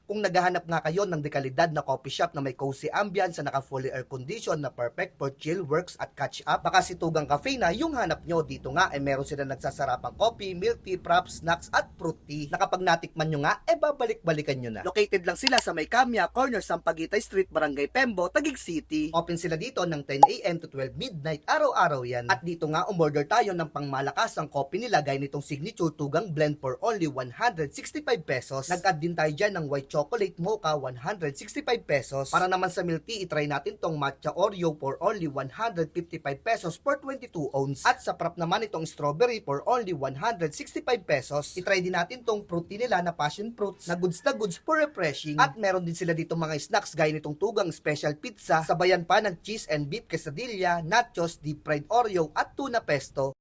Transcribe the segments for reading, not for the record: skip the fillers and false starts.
Kung naghahanap nga kayo ng dekalidad na coffee shop na may cozy ambience na naka-fully air condition na perfect for chill, works at catch up, baka si Tugang Cafe na yung hanap nyo. Dito nga meron sila nagsasarapang coffee, milk tea, props, snacks at fruit tea. Nakapag natikman nyo nga, babalik-balikan nyo na. Located lang sila sa May Camia, corner Sampaguita Street, Barangay Pembo, Taguig City. Open sila dito ng 10 AM to 12 midnight, araw-araw yan. At dito nga umorder tayo ng pangmalakasang coffee nila gaya nitong signature Tugang Blend for only 165 pesos. Nag-add din tayo dyan ng white chocolate mocha, 165 pesos. Para naman sa milk tea, itry natin tong matcha Oreo for only 155 pesos for 22 ounce. At sa prop naman itong strawberry for only 165 pesos. Itry din natin tong fruit tea nila na passion fruits na goods for refreshing. At meron din sila dito mga snacks gaya nitong Tugang special pizza, sabayan pa ng cheese and beef quesadilla, nachos, deep fried Oreo at tuna pesto.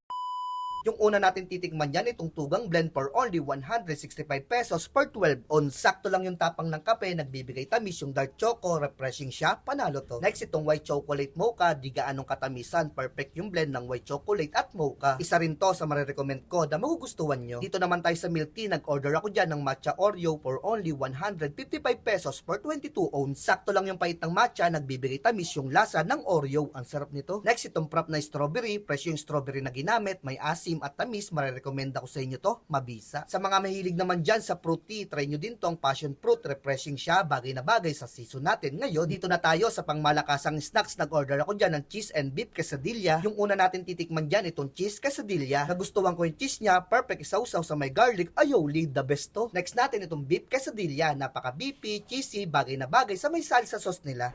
Yung una natin titikman yan, itong Tugang Blend for only 165 pesos per 12 ounce. Sakto lang yung tapang ng kape, nagbibigay tamis yung dark choco, refreshing siya, panalo to. Next, itong white chocolate mocha, di gaanong katamisan, perfect yung blend ng white chocolate at mocha. Isa rin to sa marirecommend ko na magugustuhan nyo. Dito naman tayo sa milk tea, nag-order ako dyan ng matcha Oreo for only 155 pesos per 22 ounce. Sakto lang yung pait ng matcha, nagbibigay tamis yung lasa ng Oreo. Ang sarap nito. Next, itong prop na strawberry, fresh yung strawberry na ginamit, may asim at tamis, marirekomenda ko sa inyo to, mabisa. Sa mga mahilig naman dyan sa fruit tea, try nyo din tong passion fruit, refreshing siya, bagay na bagay sa season natin. Ngayon, dito na tayo sa pangmalakasang snacks. Nag-order ako dyan ng cheese and beef quesadilla. Yung una natin titikman dyan, itong cheese quesadilla. Nagustuhan ko yung cheese niya, perfect isawsaw sa may garlic, aioli, the best to. Next natin itong beef quesadilla, napaka-beefy, cheesy, bagay na bagay sa may salsa sauce nila.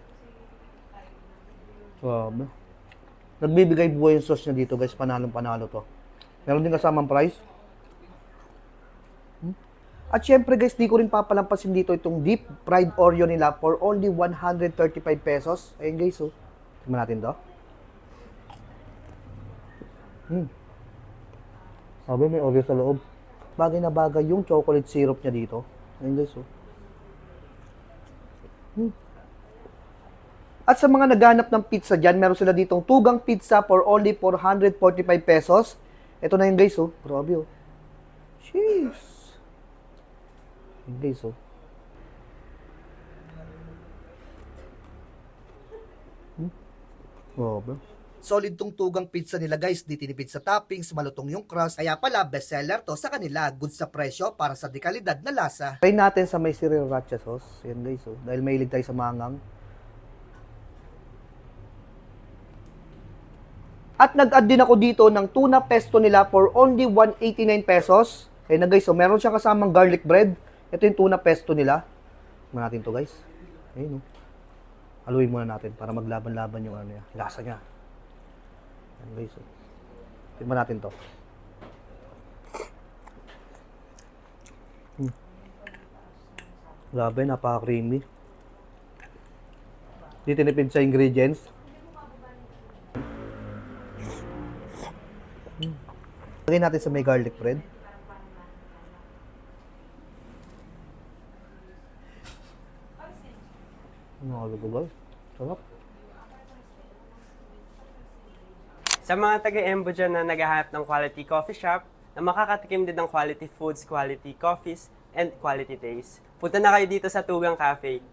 Grabe. Nagbibigay buhay yung sauce niya dito guys, panalong-panalo to. Meron din kasamang price. At syempre guys, di ko rin papalampasin dito itong deep fried Oreo nila for only 135 pesos. Ayun guys, oh. Tingnan natin to. Sabi may Oreo sa loob. Bagay na bagay yung chocolate syrup niya dito. Ayun guys, oh. At sa mga naghanap ng pizza dyan, meron sila ditong Tugang Pizza for only 445 pesos. Ito na yun guys, oh. Grabe, oh. Jeez. Yun guys, oh. Grabe. Solid tong Tugang pizza nila guys, di tinipid sa toppings, malutong yung crust. Kaya pala bestseller to sa kanila, good sa presyo para sa dekalidad na lasa. Try natin sa may sriracha sauce. Yan guys, oh. Dahil mahilig tayo sa mangang. At nag-add din ako dito ng tuna pesto nila for only 189 pesos. Ayun na guys, so meron siyang kasamang garlic bread. Ito yung tuna pesto nila. Tingnan natin to guys. Ayun, oh. Haluin muna natin para maglaban-laban yung ano niya, lasa niya. Ayun guys, oh. Tingnan natin to. Grabe, napaka-creamy. Di tinipid sa ingredients. Lagay natin sa may garlic bread. Nakakagugal. Sarap. Sa mga taga-Embo dyan na naghahanap ng quality coffee shop, na makakatikim din ng quality foods, quality coffees, and quality taste, punta na kayo dito sa Tugang Cafe.